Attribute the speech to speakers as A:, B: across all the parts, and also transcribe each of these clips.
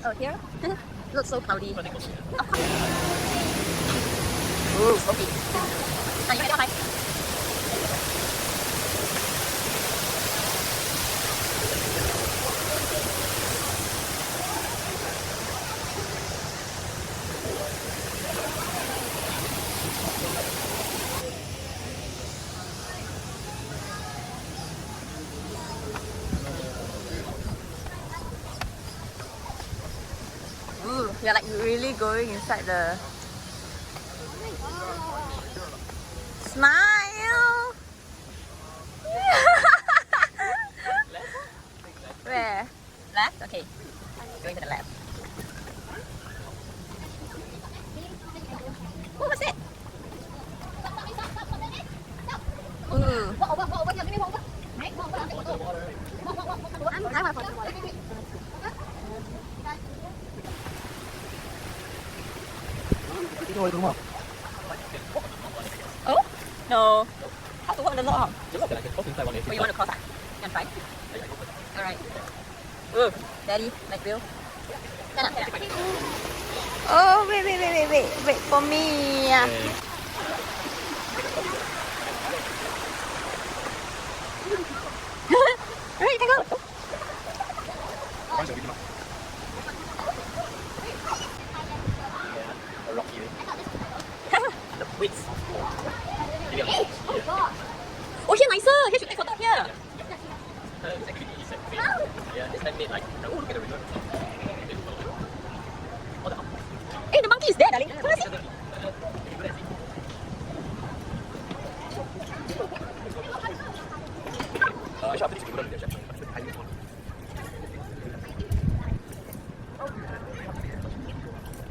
A: Oh, here? Looks so cloudy. Ooh, smoky. Ah, you ready? Bye. Ooh, we are like really going inside the... Smile! Where? Left? Okay. Going to the left. What was it? Ooh. Oh? No. How to walk on the log? Oh, you want to cross that? You can try? Alright. Ooh, Daddy, like Bill. Oh, wait for me. Right, you can go. Oh, here nicer. Here should take photo here. Hey, the monkey is there, darling. Where is it?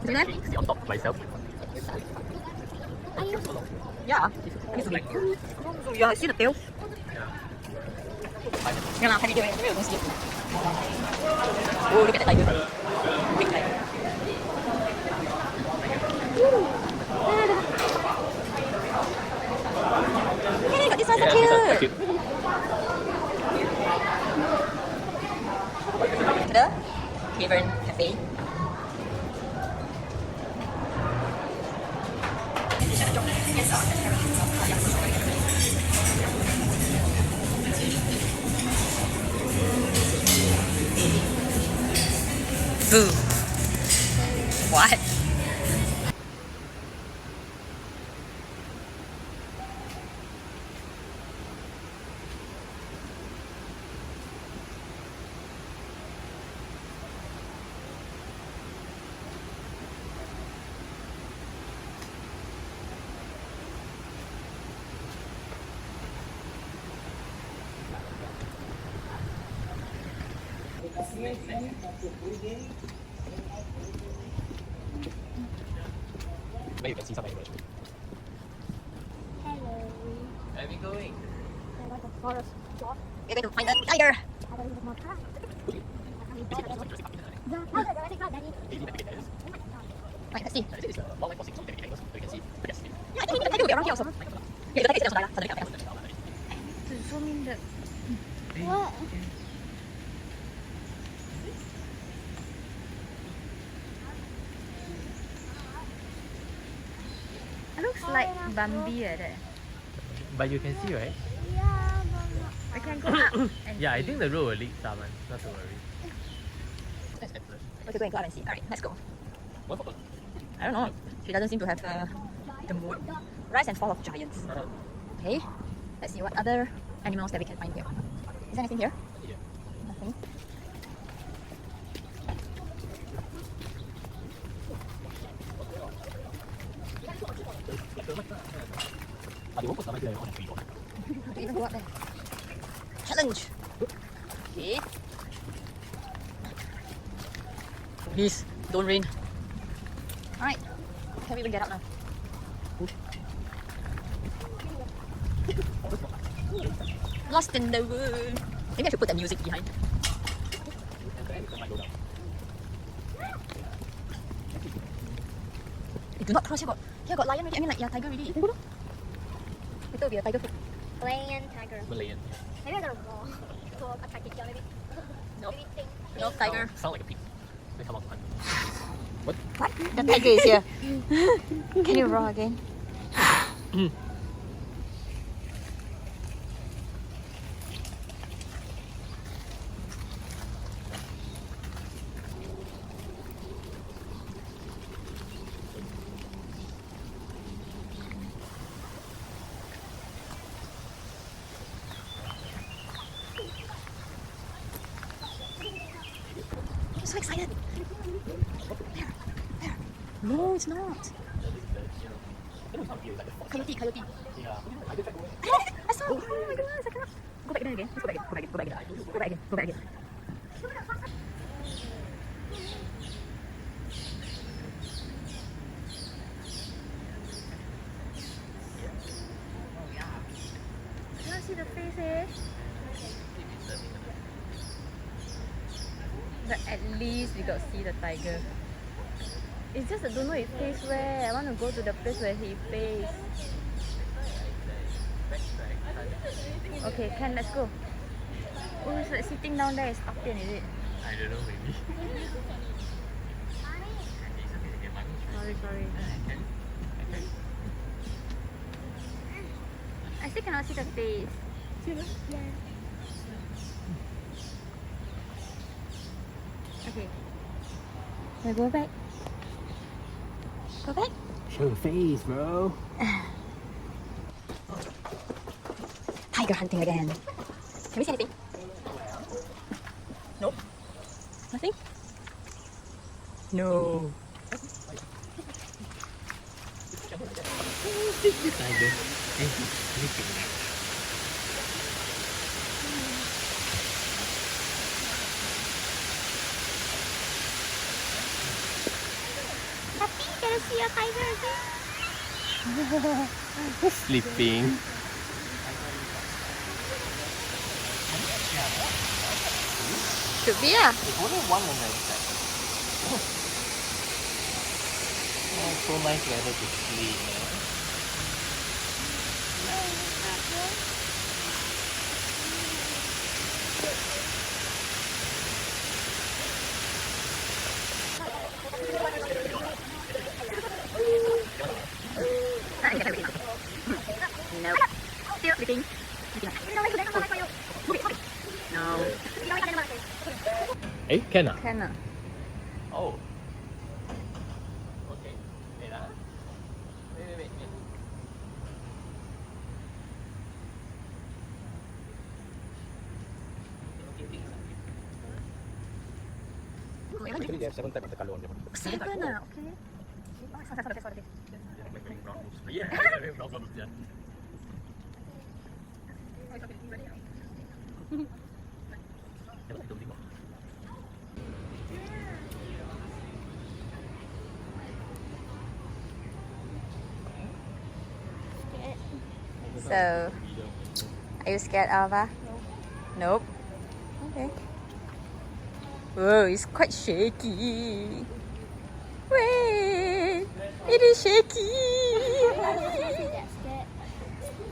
A: Is it there?
B: Sit on top myself.
A: Yeah. So you see the tail? Yeah, lah, can you do it? Oh, look at that tiger. Big tiger. Hey, got this one so cute. The Cavern Cafe. Boo. What?
B: Maybe you can see some animals.
C: Hello.
B: Where are we going?
C: I like a forest dog.
A: We're going to find a tiger.
C: I don't even know how.
A: Right, let's see.
B: This is wildlife crossing, so you can see pedestrians.
A: Yeah, I think maybe the tiger will be around here also. Okay, the tiger is there also. Suddenly come.
C: So mean that. What?
D: It looks like Bambi there.
B: But you can see, right?
C: Yeah, but
D: We can go up and
B: Yeah, I
D: see.
B: think the road will lead someone, not to worry.
A: Okay, go and go up and see. Alright, let's go.
B: What for?
A: I don't know. She doesn't seem to have the mood. Rise and fall of giants. Okay, let's see what other animals that we can find here. Is there anything here?
B: Yeah.
A: Nothing.
B: They won't put something there on the tree.
A: How to even go up there? Challenge! Okay. Please, don't rain. Alright, can we even get up now? Lost in the wood. Maybe I should put the music behind. Do not cross. Here got lion already. I mean, like, yeah, tiger already. Later will be a tiger food.
C: Malayan tiger.
B: Malayan.
C: Maybe I'm gonna walk to attract it, maybe.
A: No.
C: Maybe think.
A: No, tiger.
B: Sound like a pig. They come out to hunt.
A: What? The tiger is here. Can you roar again? I'm so excited. There. No, it's not. Coyote.
B: Yeah.
A: I saw. Oh my goodness, I cannot. Go back there again. Let's go back again. Go back again. Go back again.
D: I don't see the face, eh? But at least we got see the tiger. It's just I don't know if face where. I want to go to the place where he face. Okay, can let's go. Oh, it's like sitting down there. It's up is it?
B: I don't know, maybe.
D: Sorry. I still cannot see the face. Okay.
A: Now go back. Go back.
B: Show the face, bro.
A: Tiger hunting again. Can we see anything? Nope. Nothing? No.
B: Tiger.
C: Happy, can I see a tiger again?
B: Sleeping.
A: Should be, yeah.
B: There's only one on the side. Oh, so nice weather to sleep, man.
A: No. Still sleeping. No.
B: Eh, can ah?
D: Can ah.
B: Oh. Okay. Wait ah. Wait. Actually, they have 7 types of the kalon.
A: Seven ah, okay.
B: Yeah, brown noodles, yeah.
A: So, are you scared, Alva? Nope. Okay. Whoa, it's quite shaky. Wait, it is shaky.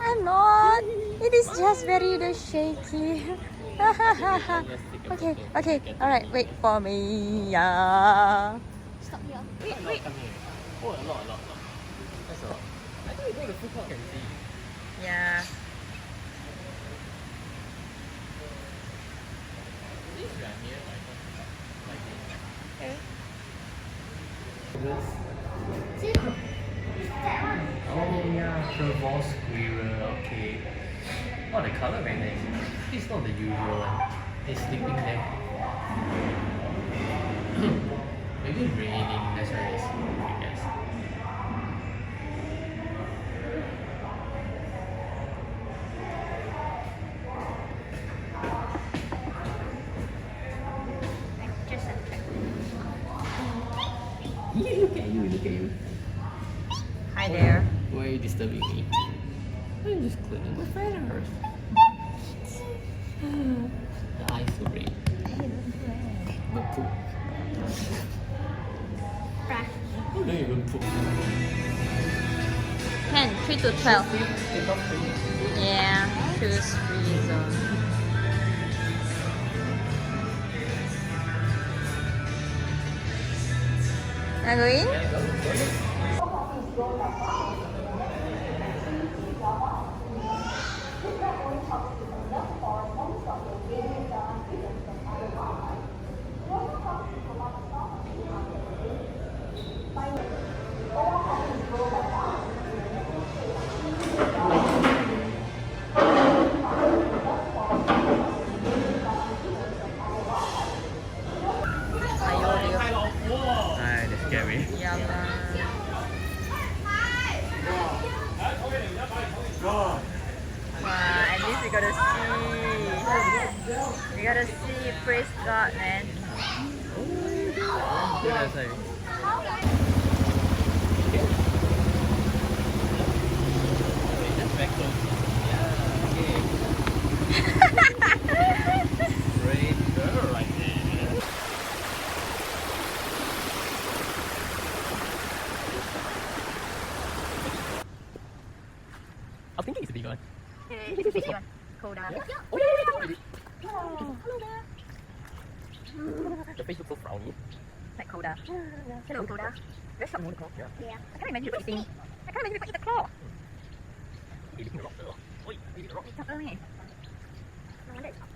A: I'm not. It is just very shaky. Okay. All right, wait for me. Yeah.
C: Stop here.
B: Wait. Come here. Oh, a lot. That's a lot. I think we go to the food court and see.
A: Yeah.
B: This is near like this. Oh yeah, Trevor squirrel, okay. Oh, the color very nice. It's not the usual one. It's sleeping there. Maybe it's raining, that's why it's, I guess. Look at you.
A: Hi there.
B: Why are you disturbing me? I'm just cleaning my feathers. The eyes so red. No poop. Oh, don't even poop.
A: 10, 3 to 12.
B: Take off the
A: Yeah, choose free zone. Wanna go in?
B: Ay, they scared me.
A: Yeah, man. Wow, at least we gotta see. We gotta see. Praise God, man.
B: That's like, just back close. Great girl right there. I was thinking it's a big one.
A: This is the one. Coda.
B: Oh, yeah. The face looks so frowny.
A: Like Coda. Hello, Coda. Very short unicorn.
B: Yeah.
C: Yeah.
A: I can't imagine you eating. I can't imagine you eat the claw.
B: You're eating the rock though. Oi, eating the rock.
A: It's not early.
C: No wonder it's hot.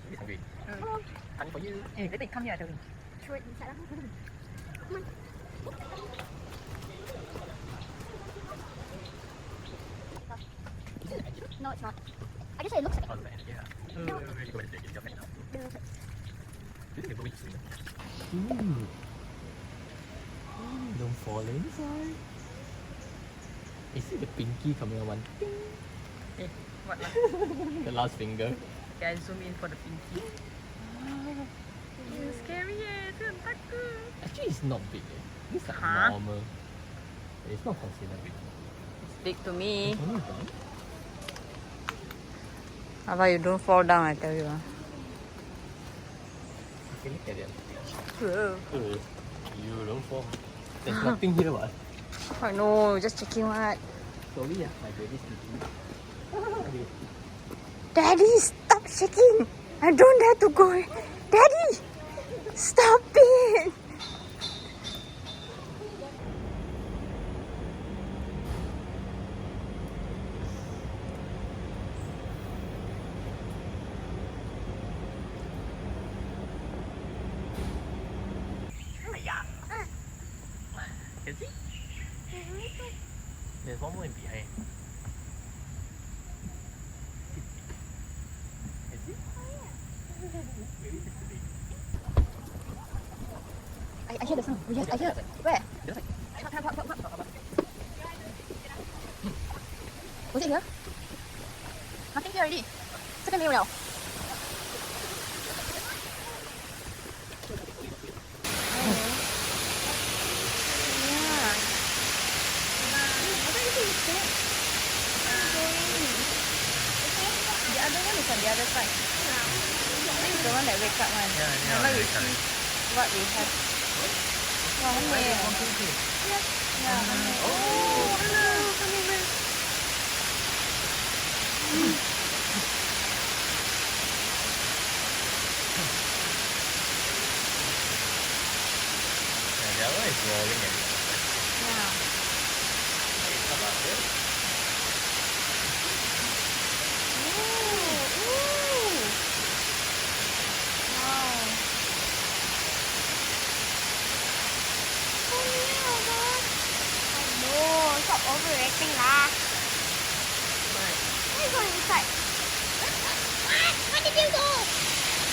B: He's hungry.
C: Hello.
B: Honey for you.
A: Hey, later you come here, I tell you.
C: Throw it inside. Come on. No, it's not. I just say it looks like
B: Oh, man, yeah. You go and take it. You're fine now. This is going soon. Don't fall inside. Is it the pinky coming on one?
A: Hey, what?
B: The last finger.
A: Okay, I zoom in for the pinky. It's scary, it's takut.
B: Actually, it's not big. It's like
A: Huh?
B: normal. It's not considered big.
A: It's big to me.
B: It's only one.
A: How about you don't fall down, I tell you.
B: Okay, look at it.
A: Whoa.
B: You don't fall. There's nothing here, what?
A: I know, just checking what.
B: Sorry, yeah. My baby's sleeping. Okay.
A: Daddy, stop shaking. I don't dare to go. Daddy, stop it.
B: Can see? There's one more in behind. Can see? Maybe it's the baby.
A: I hear the sound. Yes, I hear. Where?
B: Just like,
A: Was it here? Nothing here already. Second meal now. The other one is on the other side. This is the one that wake up one.
B: yeah,
A: Remember we
B: wake up.
A: see what we have. Wow, honey. Yeah, honey. Oh, hello, honey.
B: Yeah, the other one is rolling and
A: Yeah.
B: come out here.
C: no, stop overreacting lah.
B: Right.
C: Why you going inside? What? Where did you go?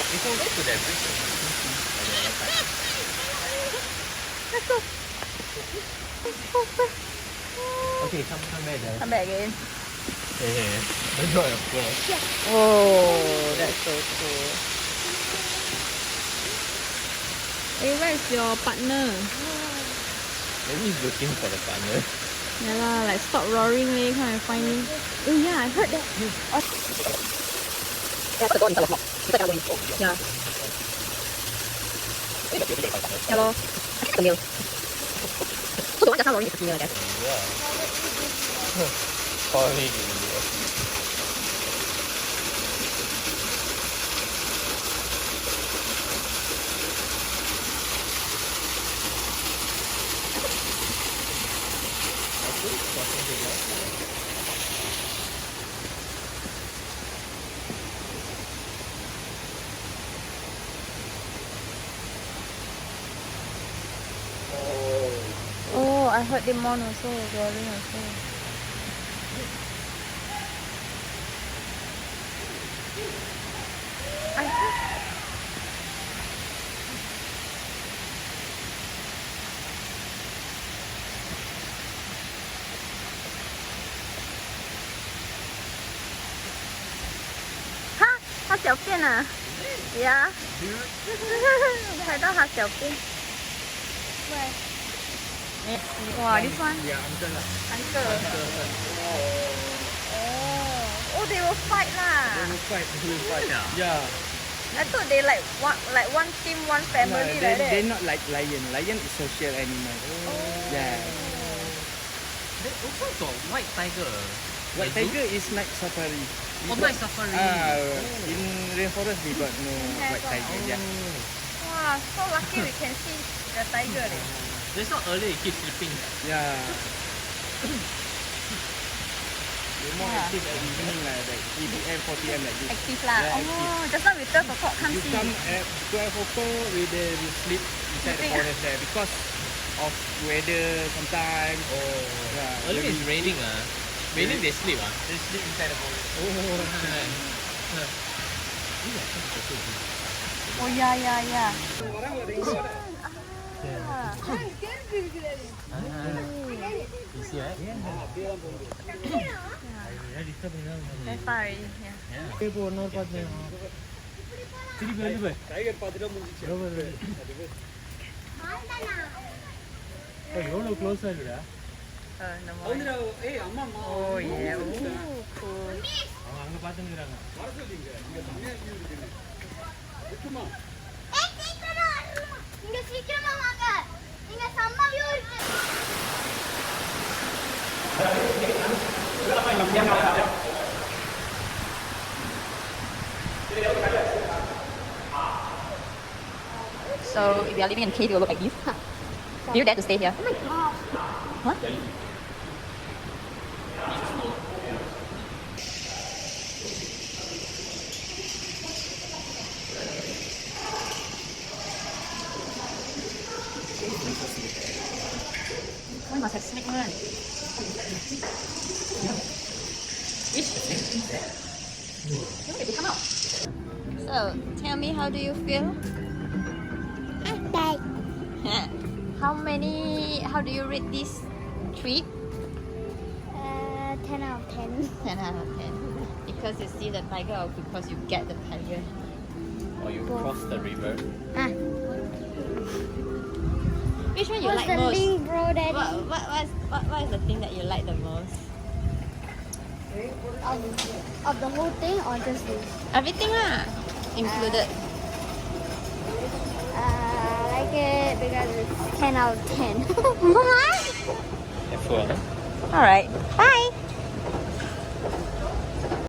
B: We can go to that bridge.
A: Let's go.
B: Okay, come back there.
A: Come back again.
B: Hey, don't drop your phone.
A: Oh, that's so cool.
D: Hey, where's your partner?
B: Maybe he's looking for the partner.
D: Yeah lah, like stop roaring leh, come and find me. Oh yeah, I heard that.
A: Yeah. Hello. The meal. So the one just now is the female, I guess.
B: Yeah. Calling India.
D: I heard them on also, roaring also. I heard. Ha! 它小便啊 Yeah. 拍到它小便。Where? Wow, this one.
B: Yeah, uncle lah.
D: Uncle. Oh, they will fight lah.
B: They will fight. Yeah.
E: Yeah.
D: I thought they like one team, one family
E: No,
D: like that.
E: they're not like lion. Lion is social animal. Yeah.
B: They also got white tiger.
E: White
B: The zoo?
E: tiger is night safari. We
B: Oh,
E: got-
B: night safari.
E: In rainforest we got no white tiger. Yeah.
D: Wow, so lucky we can see the tiger. leh.
B: That's not early, it keeps sleeping.
E: Yeah. They're more
D: Yeah.
E: active at evening like 3 p.m., 4 p.m. like this.
D: Active lah.
E: Yeah,
D: Oh, just now we 12 o'clock can't
E: You
D: see.
E: come at 12 o'clock, we sleep inside the
D: Sleeping,
E: forest there because of weather sometimes. Yeah,
B: Early
E: maybe
B: it's raining. Raining they sleep.
E: they sleep inside the forest.
D: Oh yeah, yeah, yeah.
B: You see, right?
D: Very far already. Yeah.
B: எவ்வளோ க்ளோஸாக இருக்குடா
D: No more. Oh yeah. Ooh, cool.
B: அவங்க அங்கே பார்த்துக்கிறாங்க
C: இங்க சீக்கிரமா வாங்க இங்க செம்ம வியூ இருக்கு
A: So if you are living in a cave, it will look like this. Do you dare to stay here? Huh? Why must have snake one? Which snake? Look, they come out.
D: So tell me, how do you feel? How do you rate this trip?
C: 10 out of 10
D: 10 out of 10. Because you see the tiger or because you get the tiger?
B: Or you cross the river.
D: Which one you
C: What's
D: like
C: the
D: most?
C: link, bro, daddy?
D: What is the thing that you like the most?
C: Of the whole thing or just this?
D: Everything lah, included.
C: I like it because it's 10 out of 10 what?
B: F1.
D: Alright.
C: Bye